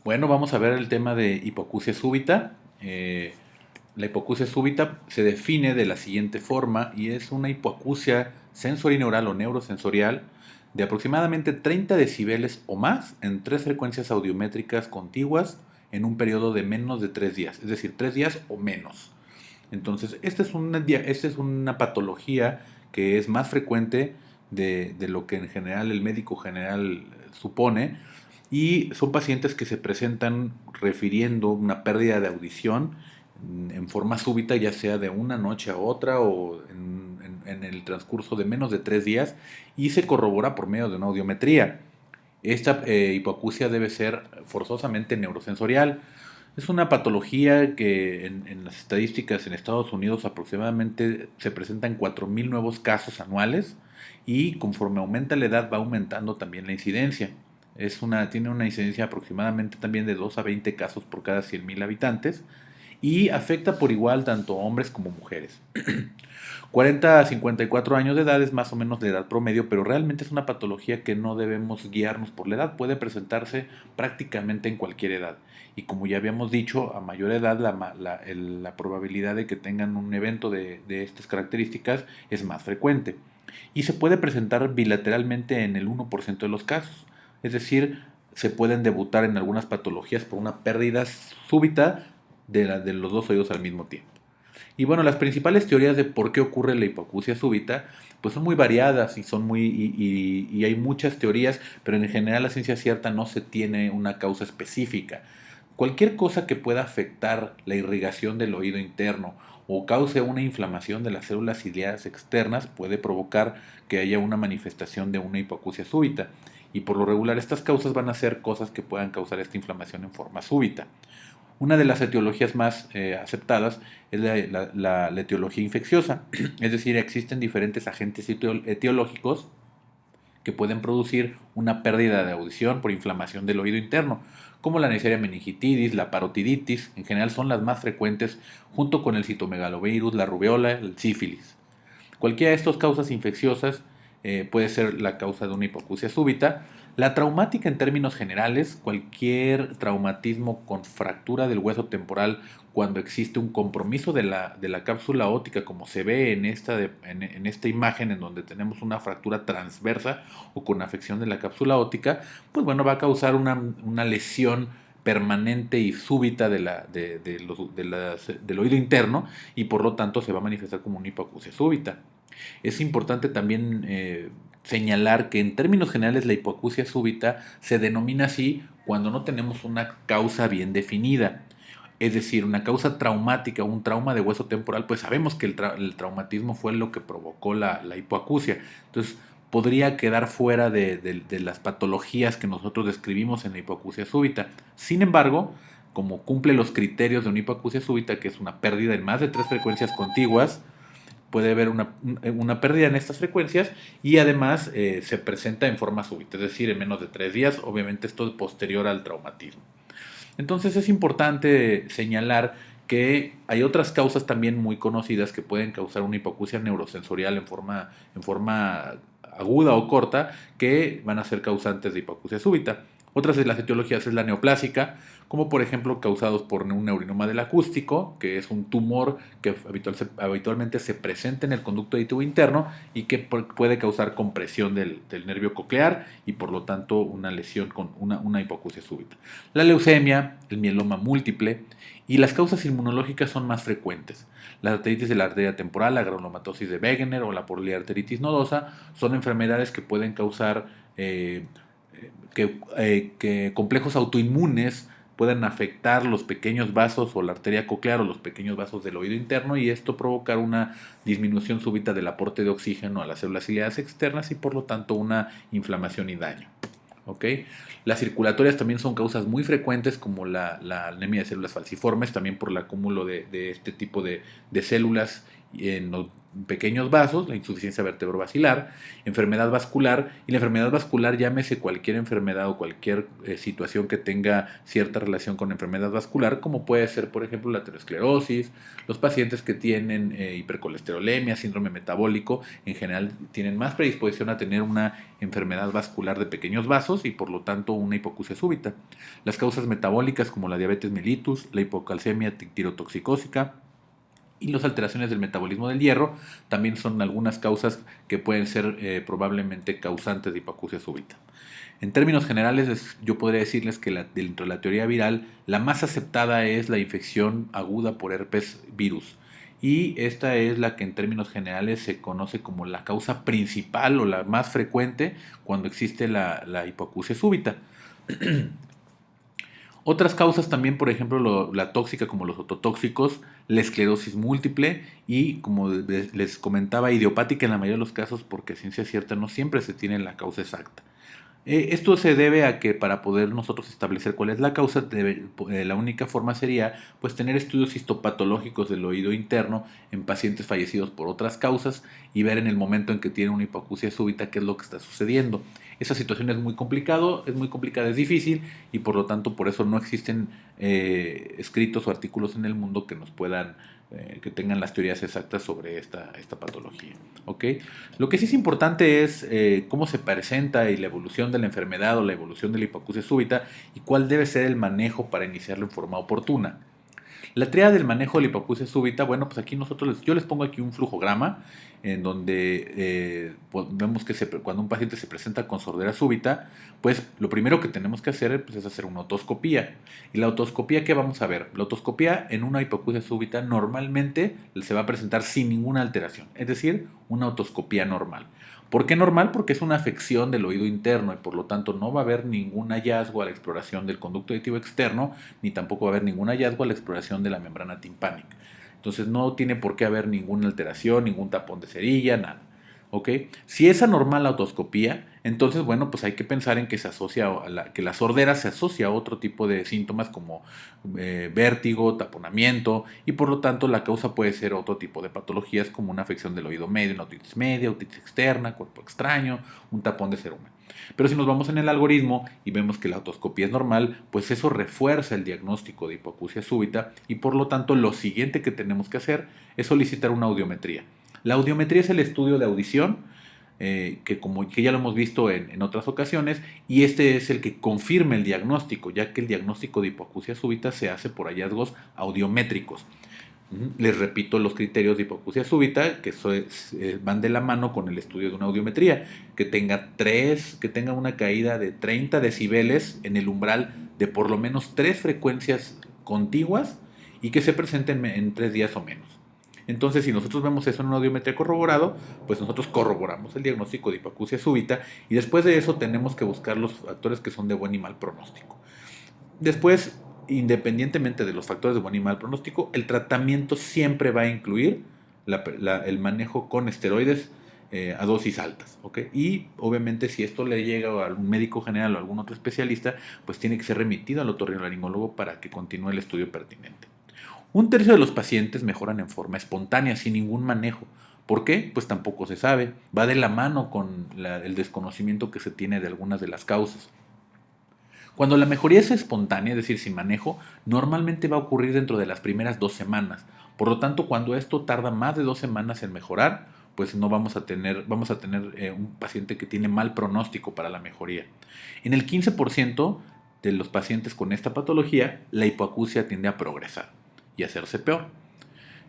Bueno, vamos a ver el tema de hipoacusia súbita. La hipoacusia súbita se define de la siguiente forma y es una hipoacusia sensorineural o neurosensorial de aproximadamente 30 decibeles o más en tres frecuencias audiométricas contiguas en un periodo de menos de 3 días, es decir, 3 días o menos. Entonces, esta es una patología que es más frecuente de lo que en general el médico general supone, y son pacientes que se presentan refiriendo una pérdida de audición en forma súbita, ya sea de una noche a otra o en el transcurso de menos de 3 días, y se corrobora por medio de una audiometría. Esta hipoacusia debe ser forzosamente neurosensorial. Es una patología que en las estadísticas en Estados Unidos aproximadamente se presentan 4.000 nuevos casos anuales, y conforme aumenta la edad va aumentando también la incidencia. Tiene una incidencia aproximadamente también de 2 a 20 casos por cada 100.000 habitantes, y afecta por igual tanto hombres como mujeres. 40 a 54 años de edad es más o menos la edad promedio, pero realmente es una patología que no debemos guiarnos por la edad. Puede presentarse prácticamente en cualquier edad. Y como ya habíamos dicho, a mayor edad la probabilidad de que tengan un evento de estas características es más frecuente. Y se puede presentar bilateralmente en el 1% de los casos. Es decir, se pueden debutar en algunas patologías por una pérdida súbita de los dos oídos al mismo tiempo. Y bueno, las principales teorías de por qué ocurre la hipoacusia súbita, pues son muy variadas y hay muchas teorías, pero en general la ciencia cierta no se tiene una causa específica. Cualquier cosa que pueda afectar la irrigación del oído interno o cause una inflamación de las células ciliares externas puede provocar que haya una manifestación de una hipoacusia súbita. Y por lo regular estas causas van a ser cosas que puedan causar esta inflamación en forma súbita. Una de las etiologías más aceptadas es la etiología infecciosa, es decir, existen diferentes agentes etiológicos que pueden producir una pérdida de audición por inflamación del oído interno, como la Neisseria meningitis, la parotiditis, en general son las más frecuentes, junto con el citomegalovirus, la rubiola, el sífilis. Cualquiera de estas causas infecciosas puede ser la causa de una hipoacusia súbita. La traumática en términos generales, cualquier traumatismo con fractura del hueso temporal cuando existe un compromiso de la cápsula óptica, como se ve en esta imagen en donde tenemos una fractura transversa o con afección de la cápsula óptica, pues bueno, va a causar una lesión permanente y súbita del oído interno, y por lo tanto se va a manifestar como una hipoacusia súbita. Es importante también señalar que en términos generales la hipoacusia súbita se denomina así cuando no tenemos una causa bien definida. Es decir, una causa traumática, un trauma de hueso temporal, pues sabemos que el traumatismo fue lo que provocó la hipoacusia. Entonces, podría quedar fuera de las patologías que nosotros describimos en la hipoacusia súbita. Sin embargo, como cumple los criterios de una hipoacusia súbita, que es una pérdida en más de tres frecuencias contiguas, puede haber una pérdida en estas frecuencias, y además se presenta en forma súbita, es decir, en menos de 3 días. Obviamente esto es posterior al traumatismo. Entonces es importante señalar que hay otras causas también muy conocidas que pueden causar una hipoacusia neurosensorial en forma aguda o corta, que van a ser causantes de hipoacusia súbita. Otras de las etiologías es la neoplásica, como por ejemplo causados por un neurinoma del acústico, que es un tumor que habitualmente se presenta en el conducto auditivo interno y que puede causar compresión del nervio coclear, y por lo tanto una lesión con una hipoacusia súbita. La leucemia, el mieloma múltiple, y las causas inmunológicas son más frecuentes. La arteritis de la arteria temporal, la granulomatosis de Wegener o la poliarteritis nodosa son enfermedades que pueden causar que complejos autoinmunes puedan afectar los pequeños vasos o la arteria coclear o los pequeños vasos del oído interno, y esto provocar una disminución súbita del aporte de oxígeno a las células ciliares externas y por lo tanto una inflamación y daño. ¿Ok? Las circulatorias también son causas muy frecuentes, como la anemia de células falciformes, también por el acúmulo de este tipo de células en los pequeños vasos, la insuficiencia vertebrovascular, enfermedad vascular, y la enfermedad vascular llámese cualquier enfermedad o cualquier situación que tenga cierta relación con enfermedad vascular, como puede ser, por ejemplo, la aterosclerosis, los pacientes que tienen hipercolesterolemia, síndrome metabólico, en general tienen más predisposición a tener una enfermedad vascular de pequeños vasos y por lo tanto una hipoacusia súbita. Las causas metabólicas como la diabetes mellitus, la hipocalcemia tirotoxicósica, y las alteraciones del metabolismo del hierro también son algunas causas que pueden ser probablemente causantes de hipoacusia súbita. En términos generales, yo podría decirles que dentro de la teoría viral, la más aceptada es la infección aguda por herpes virus. Y esta es la que en términos generales se conoce como la causa principal o la más frecuente cuando existe la hipoacusia súbita. Otras causas también, por ejemplo, la tóxica como los ototóxicos, la esclerosis múltiple y, como les comentaba, idiopática en la mayoría de los casos porque a ciencia cierta no siempre se tiene la causa exacta. Esto se debe a que para poder nosotros establecer cuál es la causa, la única forma sería pues tener estudios histopatológicos del oído interno en pacientes fallecidos por otras causas y ver en el momento en que tienen una hipoacusia súbita qué es lo que está sucediendo. Esa situación es muy complicada, es difícil y por lo tanto por eso no existen escritos o artículos en el mundo que nos puedan que tengan las teorías exactas sobre esta patología. ¿Okay? Lo que sí es importante es cómo se presenta y la evolución de la enfermedad o la evolución de la hipoacusia súbita y cuál debe ser el manejo para iniciarlo en forma oportuna. La tríada del manejo de la hipoacusia súbita, bueno, pues aquí yo les pongo aquí un flujograma en donde vemos que cuando un paciente se presenta con sordera súbita, pues lo primero que tenemos que hacer pues, es hacer una otoscopía. ¿Y la otoscopía qué vamos a ver? La otoscopía en una hipoacusia súbita normalmente se va a presentar sin ninguna alteración, es decir, una otoscopía normal. ¿Por qué normal? Porque es una afección del oído interno y por lo tanto no va a haber ningún hallazgo a la exploración del conducto auditivo externo, ni tampoco va a haber ningún hallazgo a la exploración de la membrana timpánica. Entonces no tiene por qué haber ninguna alteración, ningún tapón de cerilla, nada. ¿Ok? Si es anormal la otoscopía, entonces, bueno, pues hay que pensar en que que la sordera se asocia a otro tipo de síntomas como vértigo, taponamiento, y por lo tanto la causa puede ser otro tipo de patologías como una afección del oído medio, una otitis media, otitis externa, cuerpo extraño, un tapón de cerumen. Pero si nos vamos en el algoritmo y vemos que la otoscopía es normal, pues eso refuerza el diagnóstico de hipoacusia súbita y por lo tanto lo siguiente que tenemos que hacer es solicitar una audiometría. La audiometría es el estudio de audición, que ya lo hemos visto en otras ocasiones, y este es el que confirma el diagnóstico, ya que el diagnóstico de hipoacusia súbita se hace por hallazgos audiométricos. Les repito los criterios de hipoacusia súbita, que van de la mano con el estudio de una audiometría, que tenga una caída de 30 decibeles en el umbral de por lo menos 3 frecuencias contiguas y que se presenten en 3 días o menos. Entonces, si nosotros vemos eso en una audiometría corroborado, pues nosotros corroboramos el diagnóstico de hipoacusia súbita y después de eso tenemos que buscar los factores que son de buen y mal pronóstico. Después, independientemente de los factores de buen y mal pronóstico, el tratamiento siempre va a incluir el manejo con esteroides a dosis altas. ¿Okay? Y obviamente si esto le llega a algún médico general o a algún otro especialista, pues tiene que ser remitido al otorrinolaringólogo para que continúe el estudio pertinente. Un tercio de los pacientes mejoran en forma espontánea, sin ningún manejo. ¿Por qué? Pues tampoco se sabe. Va de la mano con el desconocimiento que se tiene de algunas de las causas. Cuando la mejoría es espontánea, es decir, sin manejo, normalmente va a ocurrir dentro de las primeras 2 semanas. Por lo tanto, cuando esto tarda más de 2 semanas en mejorar, pues no vamos a tener un paciente que tiene mal pronóstico para la mejoría. En el 15% de los pacientes con esta patología, la hipoacusia tiende a progresar y hacerse peor.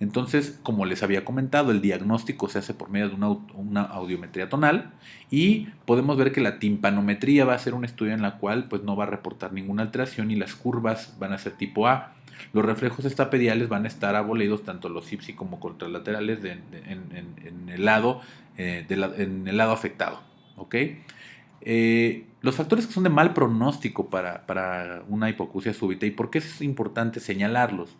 Entonces, como les había comentado, el diagnóstico se hace por medio de una audiometría tonal y podemos ver que la timpanometría va a ser un estudio en la cual pues, no va a reportar ninguna alteración y las curvas van a ser tipo A. Los reflejos estapediales van a estar abolidos tanto los ipsi como contralaterales en el lado afectado. ¿Okay? Los factores que son de mal pronóstico para una hipoacusia súbita y por qué es importante señalarlos.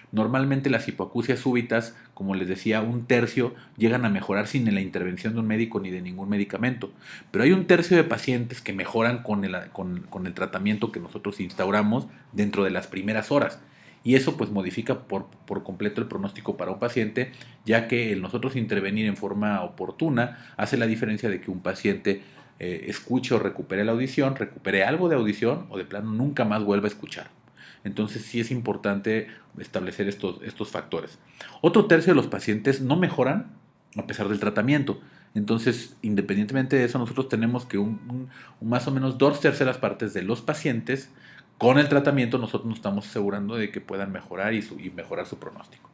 Normalmente las hipoacusias súbitas, como les decía, un tercio llegan a mejorar sin la intervención de un médico ni de ningún medicamento. Pero hay un tercio de pacientes que mejoran con el tratamiento que nosotros instauramos dentro de las primeras horas. y eso pues modifica por completo el pronóstico para un paciente, ya que el nosotros intervenir en forma oportuna hace la diferencia de que un paciente escuche o recupere la audición, recupere algo de audición o de plano nunca más vuelva a escuchar. Entonces sí es importante establecer estos factores. Otro tercio de los pacientes no mejoran a pesar del tratamiento. Entonces, independientemente de eso, nosotros tenemos que más o menos 2/3 de los pacientes con el tratamiento nosotros nos estamos asegurando de que puedan mejorar y mejorar su pronóstico.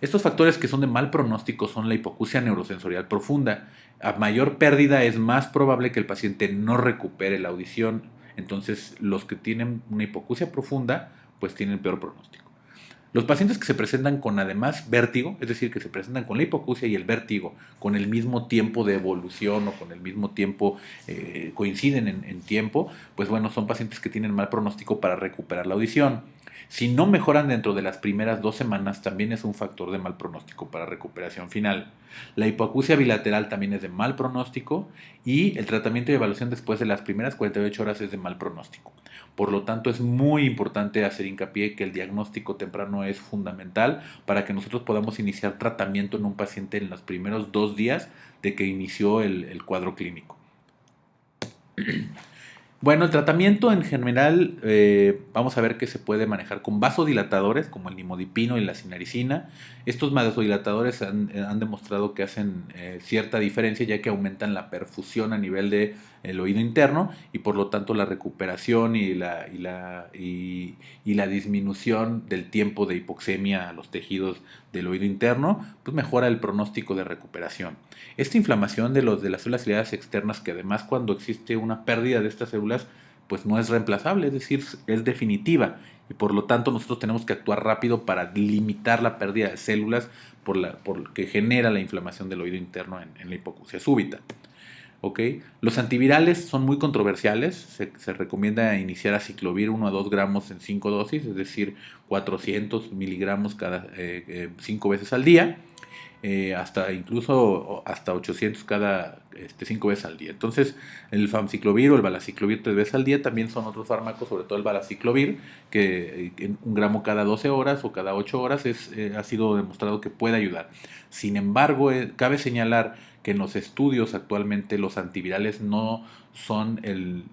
Estos factores que son de mal pronóstico son la hipoacusia neurosensorial profunda. A mayor pérdida es más probable que el paciente no recupere la audición. Entonces, los que tienen una hipoacusia profunda, pues tienen peor pronóstico. Los pacientes que se presentan con además vértigo, es decir, que se presentan con la hipoacusia y el vértigo con el mismo tiempo de evolución o con el mismo tiempo, coinciden en tiempo, pues bueno, son pacientes que tienen mal pronóstico para recuperar la audición. Si no mejoran dentro de las primeras 2 semanas, también es un factor de mal pronóstico para recuperación final. La hipoacusia bilateral también es de mal pronóstico y el tratamiento y evaluación después de las primeras 48 horas es de mal pronóstico. Por lo tanto, es muy importante hacer hincapié que el diagnóstico temprano es fundamental para que nosotros podamos iniciar tratamiento en un paciente en los primeros 2 días de que inició el cuadro clínico. Bueno, el tratamiento en general, vamos a ver que se puede manejar con vasodilatadores como el nimodipino y la cinaricina. Estos vasodilatadores han demostrado que hacen cierta diferencia, ya que aumentan la perfusión a nivel del oído interno y por lo tanto la recuperación y la disminución del tiempo de hipoxemia a los tejidos del oído interno, pues mejora el pronóstico de recuperación. Esta inflamación de las células ciliadas externas, que además cuando existe una pérdida de estas células, pues no es reemplazable, es decir, es definitiva. Y por lo tanto nosotros tenemos que actuar rápido para limitar la pérdida de células por que genera la inflamación del oído interno en la hipoacusia súbita. ¿Okay? Los antivirales son muy controversiales, se recomienda iniciar aciclovir 1 a 2 gramos en 5 dosis, es decir, 400 miligramos cada 5 veces al día. Hasta 800 cada 5 veces al día. Entonces, el famciclovir o el valaciclovir 3 veces al día también son otros fármacos, sobre todo el valaciclovir, que en 1 gramo cada 12 horas o cada 8 horas ha sido demostrado que puede ayudar. Sin embargo, cabe señalar que en los estudios actualmente los antivirales no son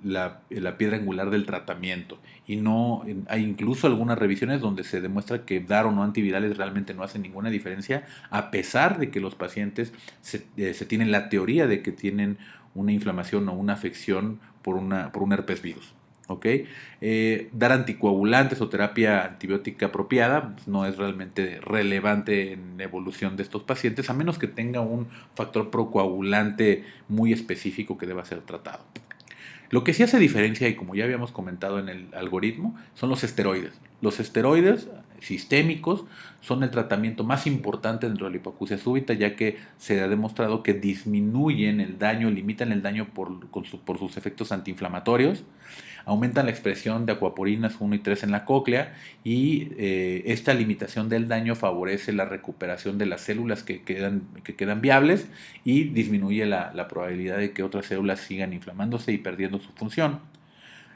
la piedra angular del tratamiento y no hay incluso algunas revisiones donde se demuestra que dar o no antivirales realmente no hace ninguna diferencia, a pesar de que los pacientes se tienen la teoría de que tienen una inflamación o una afección por un herpes virus. ¿Okay? Dar anticoagulantes o terapia antibiótica apropiada pues, no es realmente relevante en la evolución de estos pacientes, a menos que tenga un factor procoagulante muy específico que deba ser tratado. Lo que sí hace diferencia, y como ya habíamos comentado en el algoritmo, son los esteroides. Los esteroides sistémicos son el tratamiento más importante dentro de la hipoacusia súbita, ya que se ha demostrado que disminuyen el daño, limitan el daño por sus efectos antiinflamatorios, aumentan la expresión de acuaporinas 1 y 3 en la cóclea y esta limitación del daño favorece la recuperación de las células que quedan viables y disminuye la probabilidad de que otras células sigan inflamándose y perdiendo su función.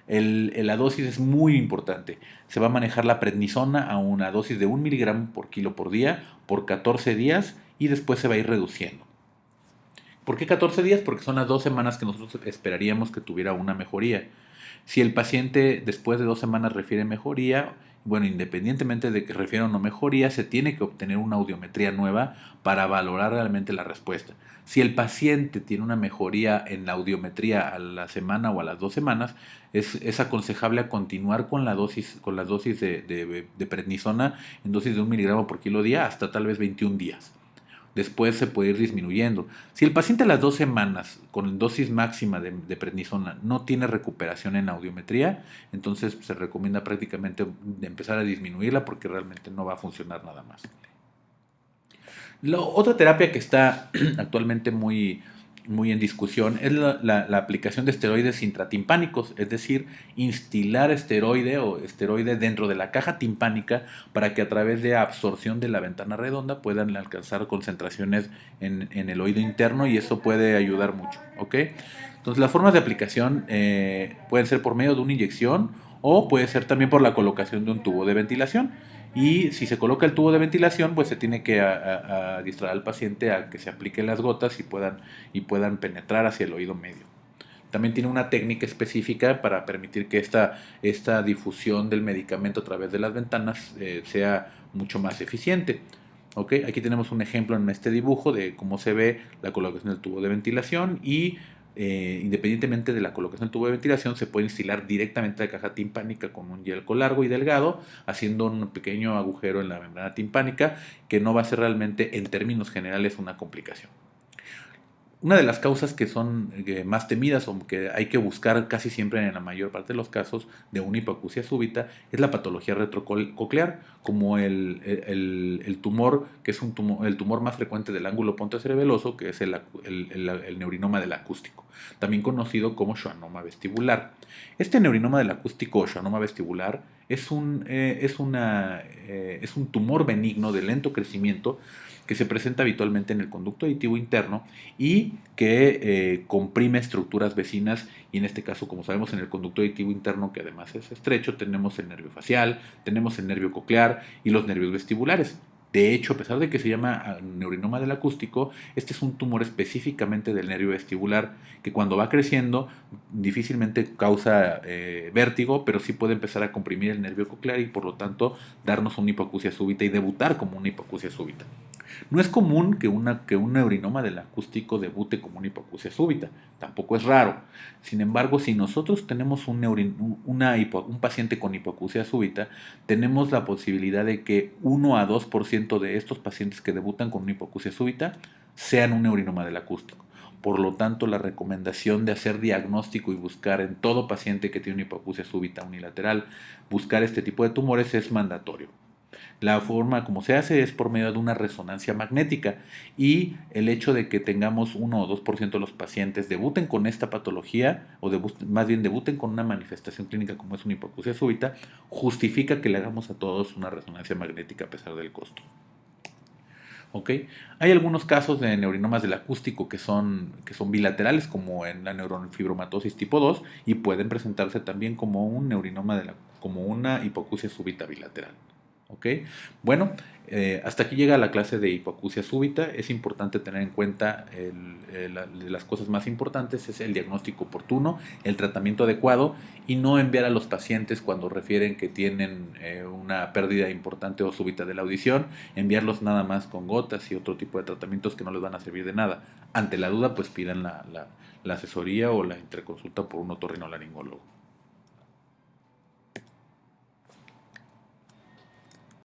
La dosis es muy importante. Se va a manejar la prednisona a una dosis de 1 miligramo por kilo por día por 14 días y después se va a ir reduciendo. ¿Por qué 14 días? Porque son las 2 semanas que nosotros esperaríamos que tuviera una mejoría. Si el paciente después de 2 semanas refiere mejoría, bueno, independientemente de que refiera o no mejoría, se tiene que obtener una audiometría nueva para valorar realmente la respuesta. Si el paciente tiene una mejoría en la audiometría a la semana o a las 2 semanas, es aconsejable continuar con las dosis de prednisona en dosis de 1 miligramo por kilo día hasta tal vez 21 días. Después se puede ir disminuyendo. Si el paciente a las 2 semanas con dosis máxima de prednisona no tiene recuperación en audiometría, entonces se recomienda prácticamente empezar a disminuirla porque realmente no va a funcionar nada más. Otra terapia que está actualmente muy en discusión es la aplicación de esteroides intratimpánicos, es decir, instilar esteroide dentro de la caja timpánica para que a través de absorción de la ventana redonda puedan alcanzar concentraciones en el oído interno y eso puede ayudar mucho. ¿Okay? Entonces las formas de aplicación pueden ser por medio de una inyección o puede ser también por la colocación de un tubo de ventilación. Y si se coloca el tubo de ventilación, pues se tiene que adiestrar al paciente a que se apliquen las gotas y puedan penetrar hacia el oído medio. También tiene una técnica específica para permitir que esta difusión del medicamento a través de las ventanas sea mucho más eficiente. ¿Okay? Aquí tenemos un ejemplo en este dibujo de cómo se ve la colocación del tubo de ventilación y independientemente de la colocación del tubo de ventilación se puede instilar directamente la caja timpánica con un yelco largo y delgado, haciendo un pequeño agujero en la membrana timpánica que no va a ser realmente en términos generales una complicación. Una de las causas que son más temidas o que hay que buscar casi siempre en la mayor parte de los casos de una hipoacusia súbita es la patología retrococlear, como el tumor, que es el tumor más frecuente del ángulo pontocerebeloso, que es el neurinoma del acústico, también conocido como schwannoma vestibular. Este neurinoma del acústico o schwannoma vestibular es un tumor benigno de lento crecimiento que se presenta habitualmente en el conducto auditivo interno y que comprime estructuras vecinas, y en este caso, como sabemos, en el conducto auditivo interno, que además es estrecho, tenemos el nervio facial, tenemos el nervio coclear y los nervios vestibulares. De hecho, a pesar de que se llama neurinoma del acústico, este es un tumor específicamente del nervio vestibular que cuando va creciendo difícilmente causa vértigo, pero sí puede empezar a comprimir el nervio coclear y por lo tanto darnos una hipoacusia súbita y debutar como una hipoacusia súbita. No es común que un neurinoma del acústico debute como una hipoacusia súbita, tampoco es raro. Sin embargo, si nosotros tenemos un paciente con hipoacusia súbita, tenemos la posibilidad de que 1 a 2% de estos pacientes que debutan con una hipoacusia súbita sean un neurinoma del acústico. Por lo tanto, la recomendación de hacer diagnóstico y buscar en todo paciente que tiene una hipoacusia súbita unilateral, buscar este tipo de tumores es mandatorio. La forma como se hace es por medio de una resonancia magnética, y el hecho de que tengamos 1 o 2% de los pacientes debuten con esta patología o más bien debuten con una manifestación clínica como es una hipoacusia súbita justifica que le hagamos a todos una resonancia magnética a pesar del costo. ¿Okay? Hay algunos casos de neurinomas del acústico que son bilaterales, como en la neurofibromatosis tipo 2, y pueden presentarse también como un neurinoma como una hipoacusia súbita bilateral. ¿Ok? Bueno, hasta aquí llega la clase de hipoacusia súbita. Es importante tener en cuenta de las cosas más importantes es el diagnóstico oportuno, el tratamiento adecuado y no enviar a los pacientes cuando refieren que tienen una pérdida importante o súbita de la audición, enviarlos nada más con gotas y otro tipo de tratamientos que no les van a servir de nada. Ante la duda, pues pidan la asesoría o la interconsulta por un otorrinolaringólogo.